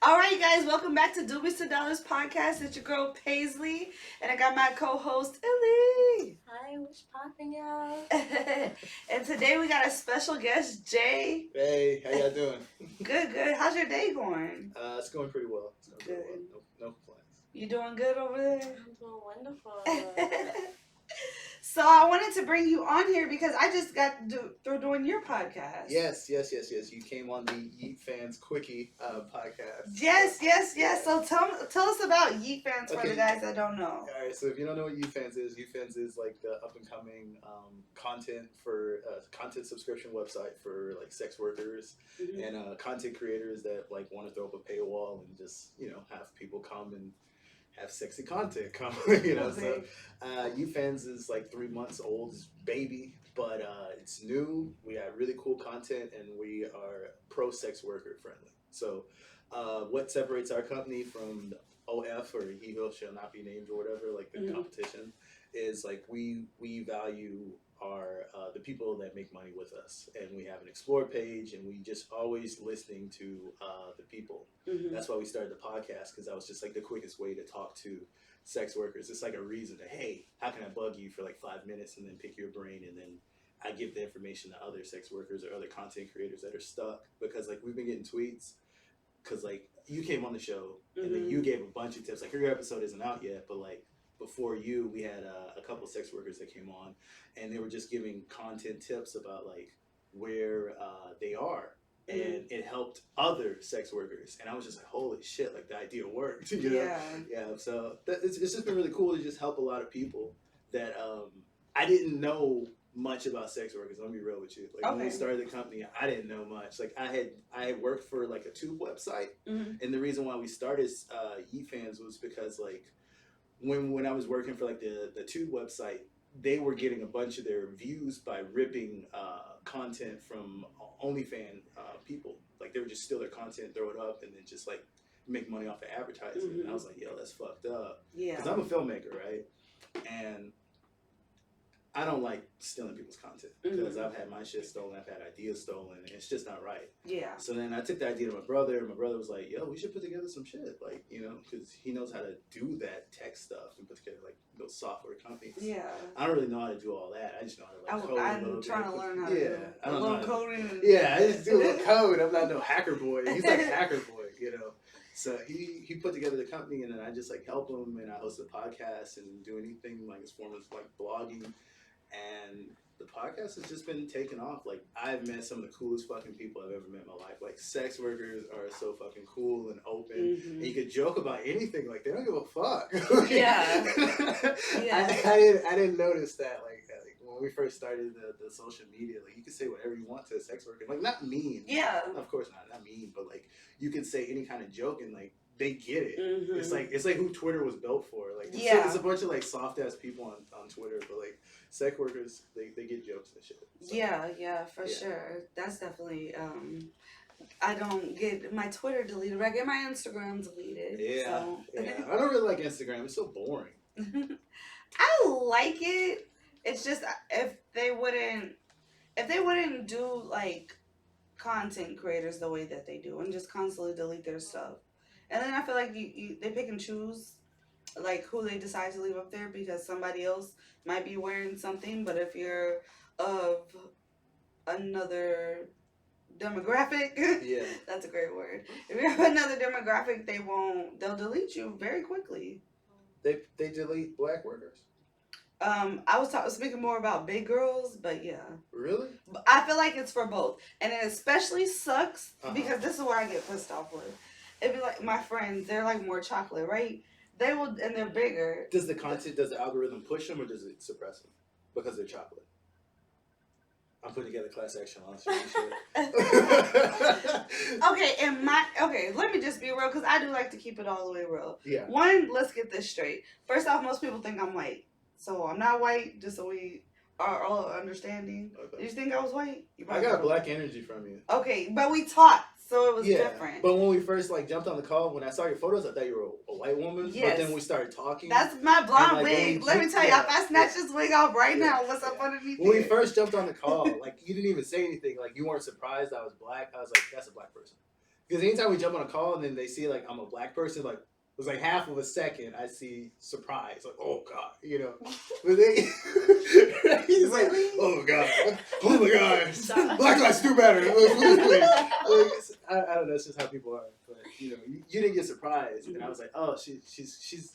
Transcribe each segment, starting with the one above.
All right, guys, welcome back to Doobies to Dollars podcast. It's your girl Paisley, and I got my co-host Illy. Hi, what's poppin', y'all? And today we got a special guest, Jay. Hey, how y'all doing? Good. How's your day going? It's going pretty well. Good. No complaints. You doing good over there? I'm doing wonderful. So I wanted to bring you on here because I just got through doing your podcast. Yes. You came on the Yeet Fans Quickie podcast. Yes. So tell us about Yeet Fans for the guys that don't know. All right, so if you don't know what Yeet Fans is like the up and coming content subscription website for like sex workers and content creators that like want to throw up a paywall and just have people come and have sexy content come. So Yeet Fans is like 3 months old, it's baby, but it's new. We have really cool content and we are pro sex worker friendly. So what separates our company from OF or He Who Shall Not Be Named or whatever, like the competition, is like we value our the people that make money with us, and we have an explore page, and we just always listening to the people. That's why we started the podcast, because that was just like the quickest way to talk to sex workers. It's like a reason to, hey, how can I bug you for like 5 minutes and then pick your brain, and then I give the information to other sex workers or other content creators that are stuck, because like we've been getting tweets because like you came on the show and then you gave a bunch of tips. Like your episode isn't out yet, but like before you, we had a couple of sex workers that came on, and they were just giving content tips about like where they are, and it helped other sex workers. And I was just like, holy shit, like the idea worked, you know? Yeah. So it's just been really cool to just help a lot of people that I didn't know much about sex workers. Let me be real with you. Like when we started the company, I didn't know much. Like I had worked for like a tube website, and the reason why we started Yeet Fans was because like when I was working for like the tube website, they were getting a bunch of their views by ripping content from OnlyFans people. Like they would just steal their content, throw it up, and then just like make money off of advertising. And I was like, yo, that's fucked up. Yeah. Because I'm a filmmaker, right? And I don't like stealing people's content because I've had my shit stolen, I've had ideas stolen, and it's just not right. Yeah. So then I took the idea to my brother, and my brother was like, yo, we should put together some shit, like, because he knows how to do that tech stuff and put together, like, those software companies. Yeah. I don't really know how to do all that. I just know how to, like, code a little bit. I'm trying to learn how to do a little coding. Yeah, I just do a little code. I'm not no hacker boy. He's like a hacker boy, So he put together the company, and then I just, like, help him, and I host a podcast and do anything, like, as form of, like, blogging. And the podcast has just been taking off. Like, I've met some of the coolest fucking people I've ever met in my life. Like, sex workers are so fucking cool and open. And you could joke about anything. Like, they don't give a fuck. Yeah. I didn't notice that. Like when we first started the social media, like, you could say whatever you want to a sex worker. Like, not mean. Yeah. Of course not mean. But, like, you could say any kind of joke and, like, they get it. It's like who Twitter was built for. Like, it's a bunch of like soft ass people on Twitter, but like sex workers, they get jokes and shit. So, yeah, for sure. That's definitely. I don't get my Twitter deleted, but I get my Instagram deleted. Yeah, so. Yeah. I don't really like Instagram. It's so boring. I like it. It's just if they wouldn't do like content creators the way that they do and just constantly delete their stuff. And then I feel like they pick and choose, like, who they decide to leave up there because somebody else might be wearing something. But if you're of another demographic, that's a great word. If you're of another demographic, they'll delete you very quickly. They delete black workers? I was speaking more about big girls, but yeah. Really? I feel like it's for both. And it especially sucks because this is where I get pissed off with. It'd be like my friends, they're like more chocolate, right? They will, and they're bigger. Does the algorithm push them or does it suppress them? Because they're chocolate. I'm putting together class action lawsuit. Okay, let me just be real, because I do like to keep it all the way real. Yeah. One, let's get this straight. First off, most people think I'm white. So I'm not white, just so we are all understanding. Okay. Did you think I was white? I got black energy from you. Okay, but we talked. So it was different. But when we first like jumped on the call, when I saw your photos, I thought you were a white woman. Yes. But then we started talking. That's my blonde wig. Let me tell you, if I snatch this wig off right now, what's up underneath When we first jumped on the call, like, you didn't even say anything. Like, you weren't surprised I was black. I was like, that's a black person. Because anytime we jump on a call and then they see like I'm a black person, like it was like half of a second I see surprise, like oh god, you know. But they, he's like, oh god, oh my god, Black lives do matter. I don't know, it's just how people are. But you know, you didn't get surprised, and I was like, oh, she's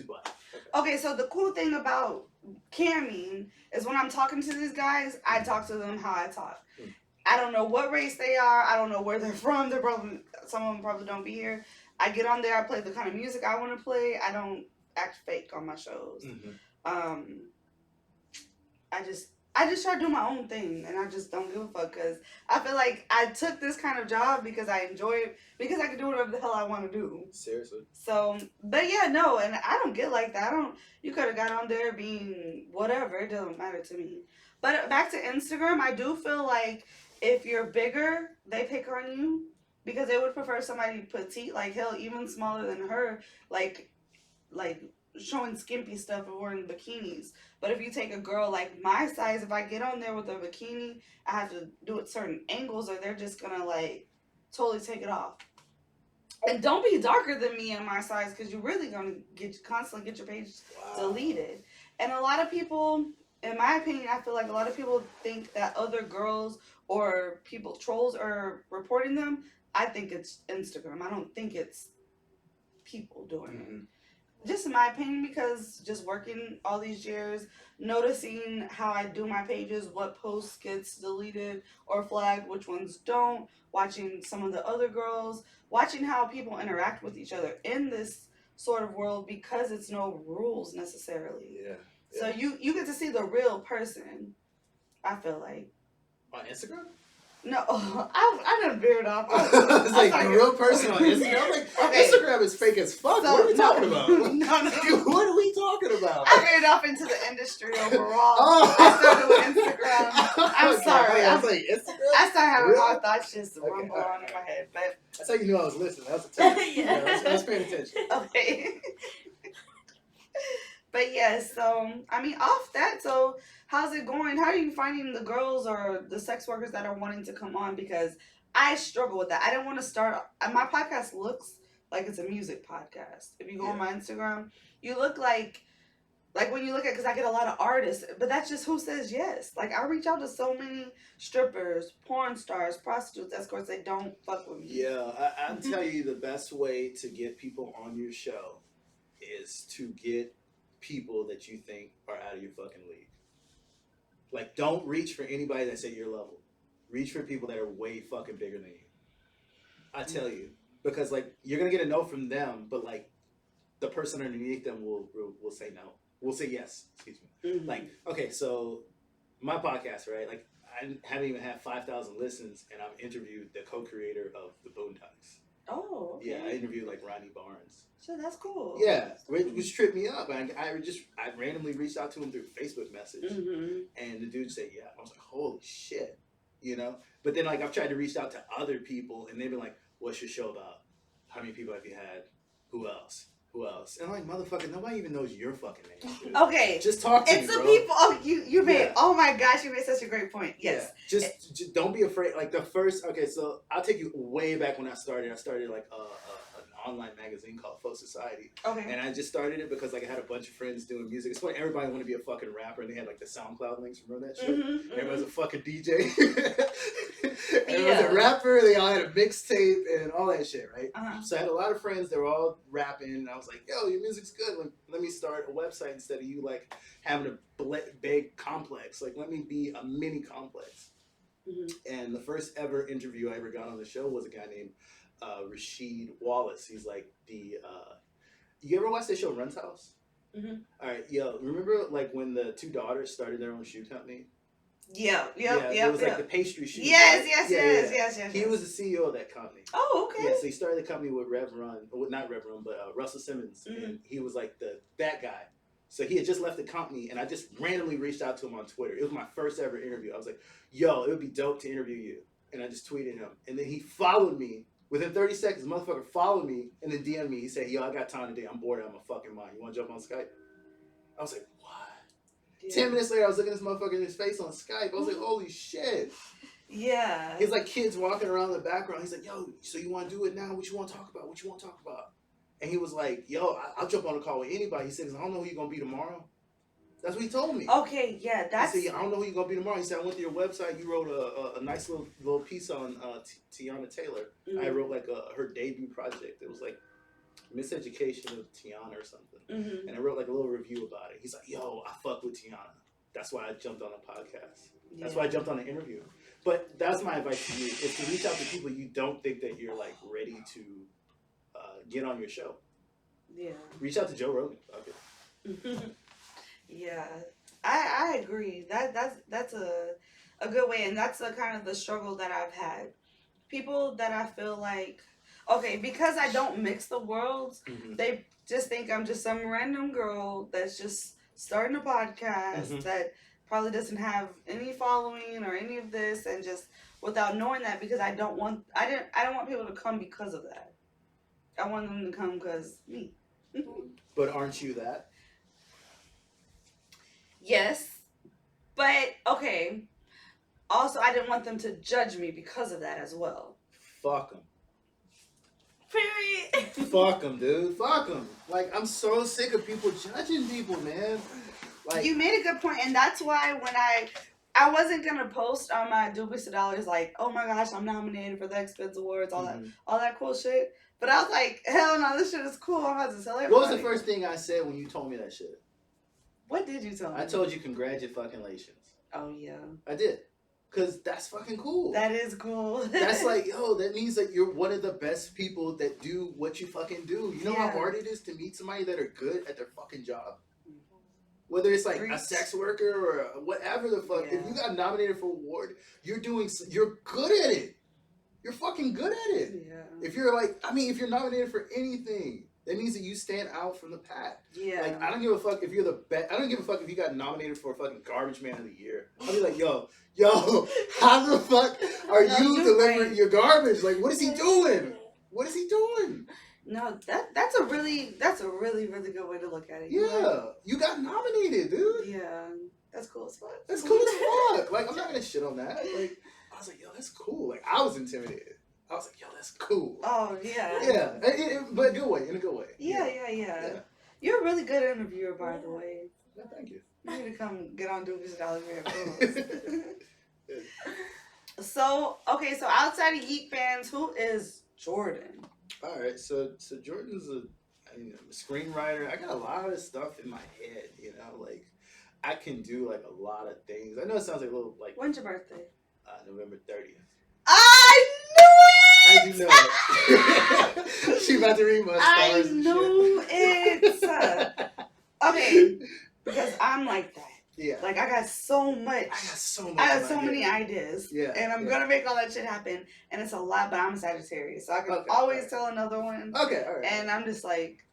black. Okay, so the cool thing about camming is when I'm talking to these guys, I talk to them how I talk. I don't know what race they are. I don't know where they're from. They're probably, some of them probably don't be here. I get on there. I play the kind of music I want to play. I don't act fake on my shows. Um, I just try to do my own thing, and I just don't give a fuck because I feel like I took this kind of job because I enjoy it, because I can do whatever the hell I want to do. Seriously. So, but yeah, no, and I don't get like that. You could have got on there being whatever. It doesn't matter to me. But back to Instagram, I do feel like if you're bigger, they pick on you because they would prefer somebody petite, like hell, even smaller than her, like showing skimpy stuff or wearing bikinis. But if you take a girl like my size, if I get on there with a bikini, I have to do it certain angles or they're just gonna like totally take it off. And don't be darker than me in my size because you're really gonna constantly get your page deleted. And a lot of people, in my opinion, I feel like a lot of people think that other girls or trolls are reporting them. I think it's Instagram. I don't think it's people doing it. Just in my opinion, because just working all these years, noticing how I do my pages, what posts gets deleted or flagged, which ones don't, watching some of the other girls, watching how people interact with each other in this sort of world because it's no rules necessarily. Yeah. So you get to see the real person, I feel like. On Instagram? No, I done veered off. It's like the real person on Instagram. Like, okay. Instagram is fake as fuck. So, what are we talking about? No. What are we talking about? I veered off into the industry overall. I started with Instagram. I'm sorry. I was like, Instagram? I started having really? my thoughts just rumble on in my head. But that's how you knew I was listening. That was a test. Yeah. I was paying attention. okay. But yes, so I mean, off that, so how's it going? How are you finding the girls or the sex workers that are wanting to come on? Because I struggle with that. I didn't want to start. My podcast looks like it's a music podcast. If you go on my Instagram, you look like when you look at, because I get a lot of artists, but that's just who says yes. Like I reach out to so many strippers, porn stars, prostitutes, escorts. They don't fuck with me. Yeah, I'll tell you the best way to get people on your show is to get people that you think are out of your fucking league. Like, don't reach for anybody that's at your level. Reach for people that are way fucking bigger than you. I tell you, because like you're gonna get a no from them, but like the person underneath them will say no. We'll say yes. Excuse me. Mm-hmm. Like, okay, so my podcast, right? Like, I haven't even had 5,000 listens, and I've interviewed the co-creator of the Boondocks. Oh, okay. Yeah, I interviewed like Ronnie Barnes. So that's cool. Yeah, which tripped me up. I randomly reached out to him through Facebook message, and the dude said, "Yeah." I was like, "Holy shit," you know. But then like I've tried to reach out to other people, and they've been like, "What's your show about? How many people have you had? Who else? Who else?" And I'm like, motherfucker, nobody even knows your fucking name. Dude. Okay, just talk to me, it's the bro. people. Oh, you made. Oh my gosh, you made such a great point. Yes. Yeah. Just don't be afraid. Like the first. Okay, so I'll take you way back when I started. I started like an online magazine called Faux Society. Okay. And I just started it because like I had a bunch of friends doing music. It's when everybody wanted to be a fucking rapper, and they had like the SoundCloud links. Remember that shit? Everybody was a fucking DJ. Everybody was a rapper. They all had a mixtape and all that shit, right? So I had a lot of friends. They were all rapping, and I was like, "Yo, your music's good. Let me start a website instead of you like having a big complex. Like, let me be a mini complex." And the first ever interview I ever got on the show was a guy named Rasheed Wallace. He's like the you ever watch the show Run's House? All right, yo, remember like when the two daughters started their own shoe company? Yeah. It was like the pastry shoe. Yes. He was the CEO of that company. Oh, okay. Yeah, so he started the company with not Rev Run, but Russell Simmons, and he was like that guy. So he had just left the company, and I just randomly reached out to him on Twitter. It was my first ever interview. I was like, "Yo, it would be dope to interview you," and I just tweeted him, and then he followed me. Within 30 seconds, the motherfucker followed me and then DM'd me. He said, "Yo, I got time today. I'm bored out of my fucking mind. You want to jump on Skype?" I was like, "What?" Yeah. 10 minutes later, I was looking at this motherfucker in his face on Skype. I was like, "Holy shit." Yeah. It's like kids walking around in the background. He's like, yo, so you want to do it now? What you want to talk about? What you want to talk about? And he was like, yo, I'll jump on a call with anybody. He said, I don't know who you're going to be tomorrow. That's what he told me. Okay, yeah, He that's. said, yeah, I don't know who you're going to be tomorrow. He said, I went to your website. You wrote a nice little piece on Tiana Taylor. I wrote like her debut project. It was like Miseducation of Tiana or something. Mm-hmm. And I wrote like a little review about it. He's like, yo, I fuck with Tiana. That's why I jumped on a podcast. That's why I jumped on an interview. But that's my advice to you, is to reach out to people you don't think that you're like ready to get on your show. Yeah. Reach out to Joe Rogan. Okay. Yeah, I agree. That's a good way, and that's the kind of the struggle that I've had. People that I feel like, okay, because I don't mix the worlds, they just think I'm just some random girl that's just starting a podcast that probably doesn't have any following or any of this, and just without knowing that, because I don't want people to come because of that. I want them to come because me. But aren't you that? Yes, but okay. Also, I didn't want them to judge me because of that as well. Fuck them. Period. Fuck them, dude. Fuck them. Like, I'm so sick of people judging people, man. Like, You made a good point, and that's why when I wasn't gonna post on my Dubious Dollars like, oh my gosh, I'm nominated for the Expense Awards, all that cool shit. But I was like, hell no, this shit is cool. I'm about to tell everybody. what was the first thing I said when you told me that shit? What did you tell me? I told you congratulations. Oh yeah. I did. Because that's fucking cool. That is cool. That's like, yo, that means that you're one of the best people that do what you fucking do. You know how hard it is to meet somebody that are good at their fucking job? Whether it's like a sex worker or whatever the fuck. If you got nominated for an award, you're good at it. You're fucking good at it. Yeah. If you're nominated for anything, that means that you stand out from the pack. Yeah. Like, I don't give a fuck if you're the best. I don't give a fuck if you got nominated for fucking Garbage Man of the Year. I'll be like, yo, how the fuck are you delivering your garbage? Like, what is he doing? What is he doing? No, that's a really really good way to look at it. Yeah, you got nominated, dude. Yeah, that's cool as fuck. That's cool as fuck. Like, I'm not gonna shit on that. Like, I was like, yo, that's cool. Like, I was intimidated. I was like, yo, that's cool. Oh yeah. Yeah, but in a good way. Yeah. You're a really good interviewer, by the way. Yeah, thank you. You need to come get on Dubious Dollars. So outside of Yeet Fans, who is Jordan? All right, so Jordan's a screenwriter. I got a lot of stuff in my head, you know, like I can do like a lot of things. I know it sounds like a little like. When's your birthday? November 30th. I knew it. How'd you know it? She about to read my stars. I knew it. Okay, because I'm like that. Yeah. Like I got so much. I got so many ideas. Yeah. And I'm gonna make all that shit happen. And it's a lot, but I'm a Sagittarius. So I can always tell another one. Okay, all right. And I'm just like,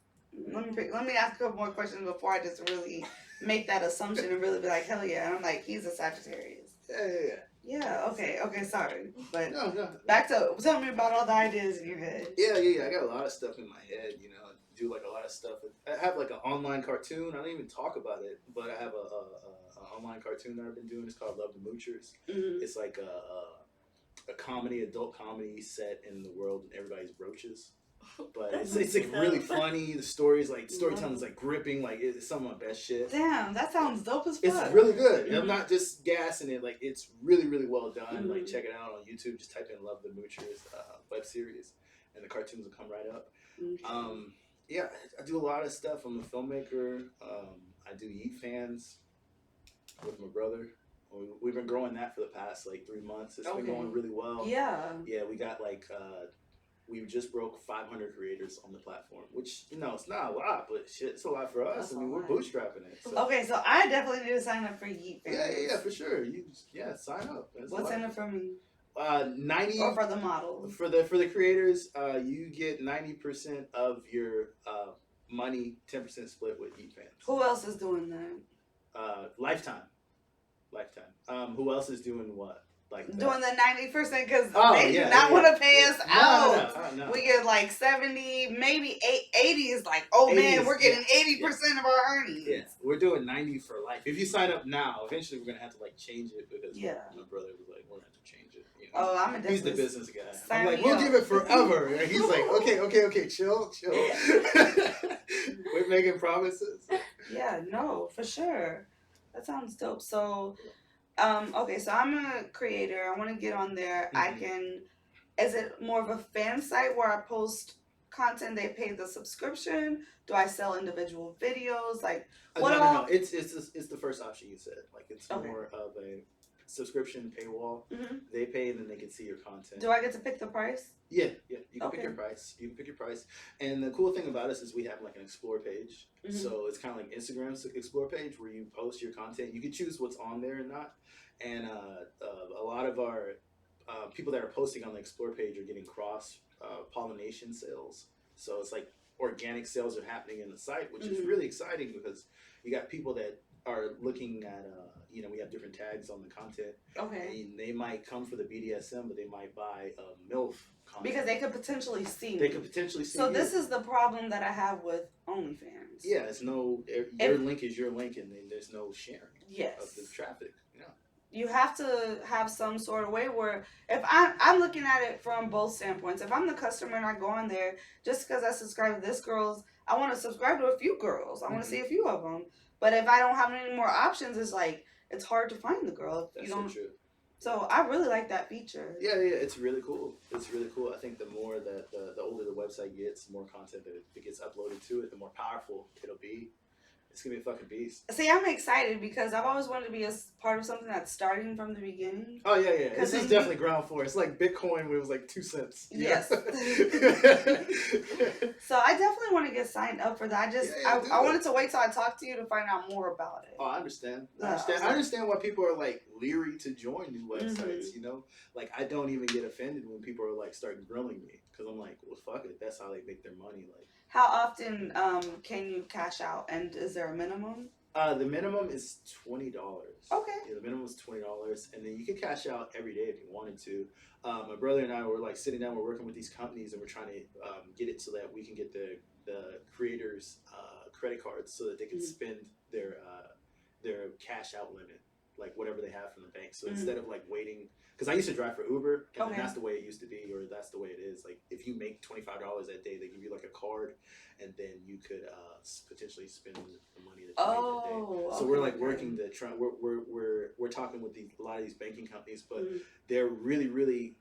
let me ask a couple more questions before I just really make that assumption and really be like, hell yeah. And I'm like, he's a Sagittarius. Yeah. Yeah, okay, sorry. But No. back to tell me about all the ideas in your head. Yeah. I got a lot of stuff in my head, you know. I do like a lot of stuff. I have like an online cartoon. I don't even talk about it, but I have an online cartoon that I've been doing. It's called Love the Moochers. Mm-hmm. It's like a adult comedy set in the world and everybody's roaches. But it's like really funny. The storytelling is like gripping. Like it's some of my best shit. Damn, that sounds dope as fuck. It's really good. Mm-hmm. I'm not just gassing it. Like it's really, really well done. Mm-hmm. Like check it out on YouTube. Just type in Love the Moochers web series, and the cartoons will come right up. Okay. Yeah, I do a lot of stuff. I'm a filmmaker. I do Yeet Fans with my brother. We've been growing that for the past like 3 months. It's been going really well. Yeah. Yeah, we got like we just broke 500 creators on the platform, which it's not a lot, but shit, it's a lot for us. We're bootstrapping it. So. Okay, so I definitely need to sign up for Yeet Fans. Yeah, for sure. Sign up. What's in it for me? 90 or for the models. For the creators, you get 90% of your money, 10% split with Yeet Fans. Who else is doing that? Lifetime. Who else is doing what? Like doing the 90% because they do not want to pay us out. No. We get like 70, maybe 80 is like, man, we're getting 80% of our earnings. Yeah, we're doing 90 for life. If you sign up now, eventually we're gonna have to like change it because my brother was like, we're gonna have to change it. Oh, I'm a He's the definitely business guy. sign I'm like, me we'll up. give it forever. And he's like, okay, chill. We're making promises. Yeah, no, for sure. That sounds dope. So, okay, so I'm a creator. I want to get on there. I Mhm. can. Is it more of a fan site where I post content? They pay the subscription. Do I sell individual videos? Like what No. all? It's the first option you said. Like it's Okay. more of a subscription paywall. Hmm. They pay and then they can see your content. Do I get to pick the price? Yeah. You can pick Okay. your price. You can pick your price. And the cool thing about us is we have like an explore page. Hmm. So it's kind of like Instagram's explore page where you post your content. You can choose what's on there and not. And a lot of our people that are posting on the explore page are getting cross pollination sales. So it's like organic sales are happening in the site, which is really exciting because you got people that are looking at we have different tags on the content. Okay. And they might come for the BDSM, but they might buy MILF content. Because they could potentially see me. They could potentially see So you. this is the problem that I have with OnlyFans. Yeah, it's no your link is your link, and then there's no sharing of the traffic. Yeah. You have to have some sort of way where if I'm looking at it from both standpoints. If I'm the customer and I go on there just because I subscribe to this girl's, I want to subscribe to a few girls. I want to see a few of them. But if I don't have any more options, it's like it's hard to find the girl. That's you don't. so true. So I really like that feature. Yeah, it's really cool. It's really cool. I think the more that the older the website gets, the more content that gets uploaded to it, the more powerful it'll be. It's gonna be a fucking beast. See, I'm excited because I've always wanted to be a part of something that's starting from the beginning. Oh yeah. This is definitely ground floor. It's like Bitcoin when it was like 2 cents. Yes. So I definitely want to get signed up for that. I wanted to wait till I talked to you to find out more about it. Oh, I understand. I understand why people are like leery to join new websites. You know, like I don't even get offended when people are like starting grilling me because I'm like, well, fuck it. That's how they make their money. Like. How often can you cash out, and is there a minimum? The minimum is $20. Okay. Yeah, the minimum is $20, and then you can cash out every day if you wanted to. My brother and I were like sitting down. We're working with these companies, and we're trying to get it so that we can get the creators' credit cards so that they can spend their cash out limit, like whatever they have from the bank. So instead of like waiting. Because I used to drive for Uber, and that's the way it used to be, or that's the way it is. Like, if you make $25 that day, they give you like a card, and then you could potentially spend the money that you made that day. So we're like working the trend. We're talking with a lot of these banking companies, but they're really, really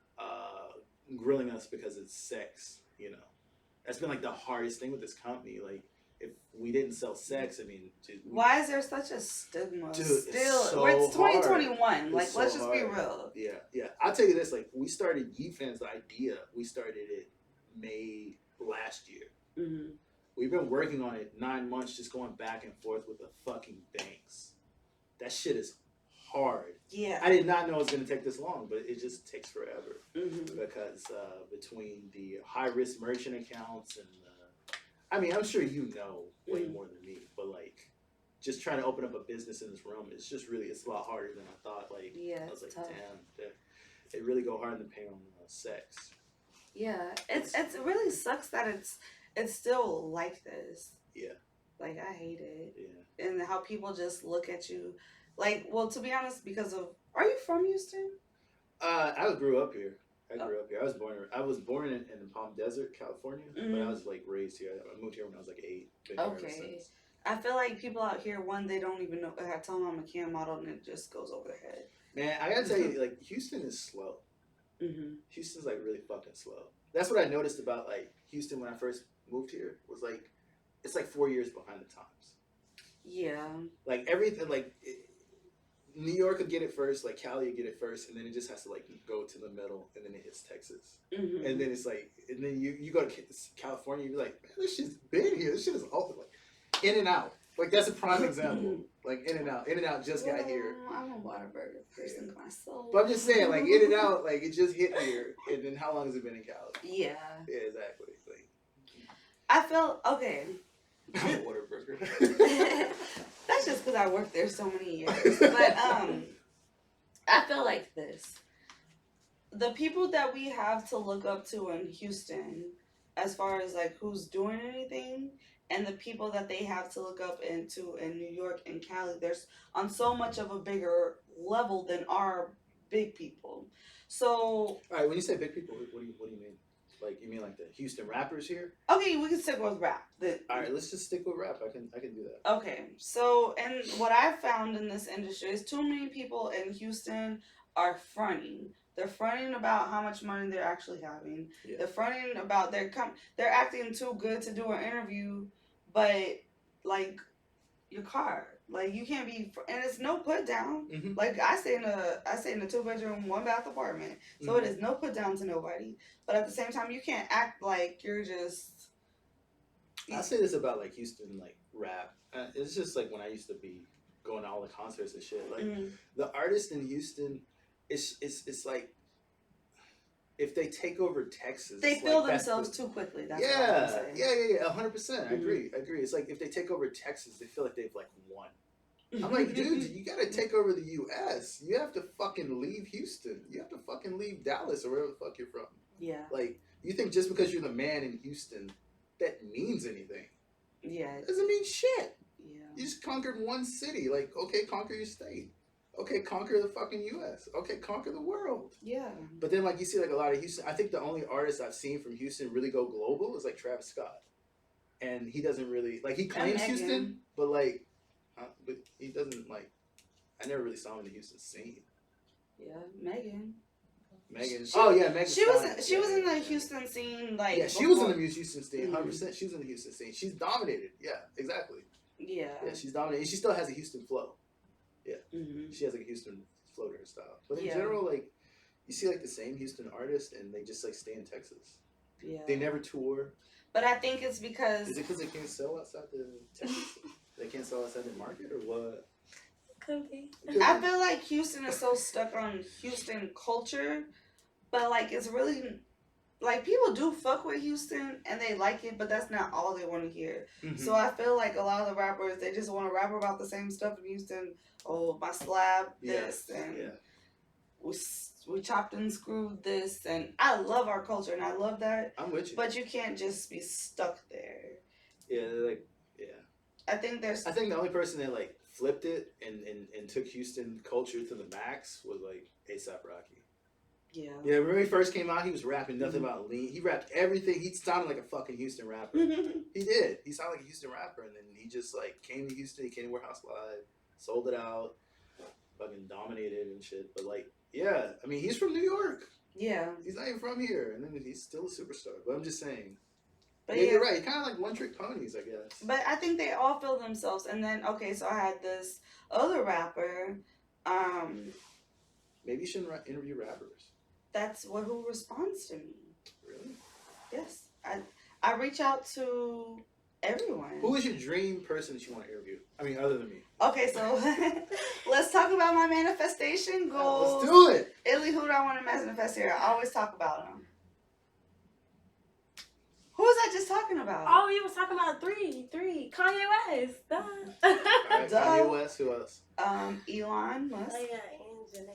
grilling us because it's sex. You know, that's been like the hardest thing with this company. Like, if we didn't sell sex, I mean, why is there such a stigma? Dude, Still, it's 2021. Hard. Like, let's just be real. Yeah. I'll tell you this. Like, we started Yeet Fans, the idea. We started it May last year. Mm-hmm. We've been working on it 9 months, just going back and forth with the fucking banks. That shit is hard. Yeah. I did not know it was gonna take this long, but it just takes forever because between the high risk merchant accounts and I mean, I'm sure you know way more than me, but like, just trying to open up a business in this realm, it's a lot harder than I thought. Like, I was like, tough. Damn, they really go hard in the paint on sex. Yeah, it really sucks that it's still like this. Yeah. Like, I hate it. Yeah. And how people just look at you, like, well, to be honest, are you from Houston? I grew up here. I was born in Palm Desert, California, but I was like raised here. I moved here when I was like 8. Okay. I feel like people out here, they don't even know. I tell them I'm a cam model, and it just goes over their head. Man, I gotta tell you, like, Houston is slow. Houston's like really fucking slow. That's what I noticed about like Houston when I first moved here. Was like, it's like 4 years behind the times. Yeah. Like everything, like. New York would get it first, like Cali would get it first, and then it just has to like go to the middle, and then it hits Texas, and then it's like, and then you go to California, you're like, man, this shit's been here. This shit is open, like In and Out, like that's a prime example. Like In and Out just got here. I'm a Whataburger person myself, but I'm just saying, like In and Out, like it just hit here, and then how long has it been in Cali? Yeah. Yeah, exactly. Like, I felt okay. I'm a Whataburger. That's just because I worked there so many years. But I feel like this. The people that we have to look up to in Houston, as far as like who's doing anything, and the people that they have to look up into in New York and Cali, there's on so much of a bigger level than our big people. So All right, when you say big people, what do you mean? Like you mean like the Houston rappers here? okay, we can stick with rap. All right, let's just stick with rap. I can do that. Okay, so and what I found in this industry is too many people in Houston are fronting. They're fronting about how much money they're actually having. Yeah. They're fronting about they're acting too good to do an interview, but like your car, like you can't be, and it's no put down. Mm-hmm. Like I stay in a 2 bedroom 1 bath apartment, so it is no put down to nobody. But at the same time, you can't act like you're just. I say this about like Houston like rap. It's just like when I used to be going to all the concerts and shit. Like the artists in Houston, it's like if they take over Texas, They feel themselves too quickly. That's what I'm saying. Yeah, 100%. I agree. It's like if they take over Texas, they feel like they've like won. I'm like, dude, you gotta take over the U.S. You have to fucking leave Houston. You have to fucking leave Dallas or wherever the fuck you're from. Yeah. Like, you think just because you're the man in Houston, that means anything? Yeah. It doesn't mean shit. Yeah. You just conquered one city. Like, okay, conquer your state. Okay, conquer the fucking U.S. Okay, conquer the world. Yeah. But then, like, you see, like, a lot of Houston. I think the only artist I've seen from Houston really go global is, like, Travis Scott. And he doesn't really, like, he claims Houston, but, like, but he doesn't, like, I never really saw him in the Houston scene. Yeah, Megan. Megan. She was in the Houston scene, like. Yeah, she was in the Houston scene, 100%. She was in the Houston scene. She's dominated. Yeah, exactly. Yeah. Yeah, she's dominated. She still has a Houston flow. Yeah. Mm-hmm. She has like a Houston flow to her style. But in general, like, you see like the same Houston artists and they just like stay in Texas. Yeah. They never tour. But I think it's because. Is it because they can't sell outside the Texas? They can't sell outside the market or what? Could be. I feel like Houston is so stuck on Houston culture, but like it's really like people do fuck with Houston and they like it, but that's not all they want to hear. Mm-hmm. So I feel like a lot of the rappers, they just want to rap about the same stuff in Houston. Oh, my slab this and we chopped and screwed this, and I love our culture and I love that. I'm with you. But you can't just be stuck there. Yeah, like I think the only person that like flipped it and took Houston culture to the max was like A$AP Rocky. Yeah. Yeah, when he first came out, he was rapping nothing about lean. He rapped everything. He sounded like a fucking Houston rapper. He did. He sounded like a Houston rapper, and then he just like came to Houston. He came to Warehouse Live, sold it out, fucking dominated and shit. But like, yeah, I mean, he's from New York. Yeah. He's not even from here, and then he's still a superstar. But I'm just saying. But yeah, you're right. Kind of like one-trick ponies, I guess. But I think they all feel themselves. And then, okay, so I had this other rapper. Maybe you shouldn't interview rappers. That's who responds to me. Really? Yes. I reach out to everyone. Who is your dream person that you want to interview? I mean, other than me. Okay, so let's talk about my manifestation goals. Let's do it. Italy, who do I want to manifest here? I always talk about them. Who was I just talking about? Oh, you was talking about three. Kanye West. Duh. All right, Kanye West. Who else? Elon Musk. Oh, yeah, and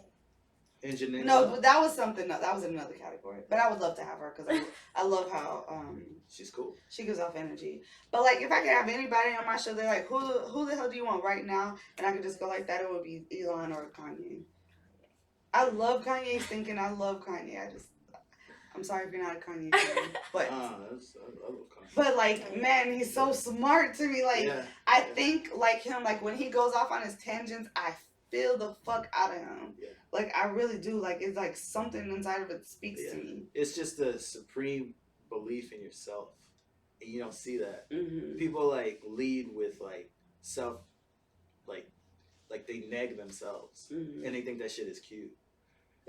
Engineer. No, but that was something. That was another category. But I would love to have her because I love how she's cool. She gives off energy. But like, if I could have anybody on my show, they're like, who the hell do you want right now? And I could just go like that. It would be Elon or Kanye. I love Kanye's thinking. I love Kanye. I'm sorry if you're not a Kanye fan, but I love Kanye. But like, man, he's so smart to me. Like, I think like him. Like when he goes off on his tangents, I feel the fuck out of him. Yeah. Like I really do. Like it's like something inside of it speaks to me. It's just the supreme belief in yourself, and you don't see that. Mm-hmm. People like lead with like self, like they neg themselves, and they think that shit is cute.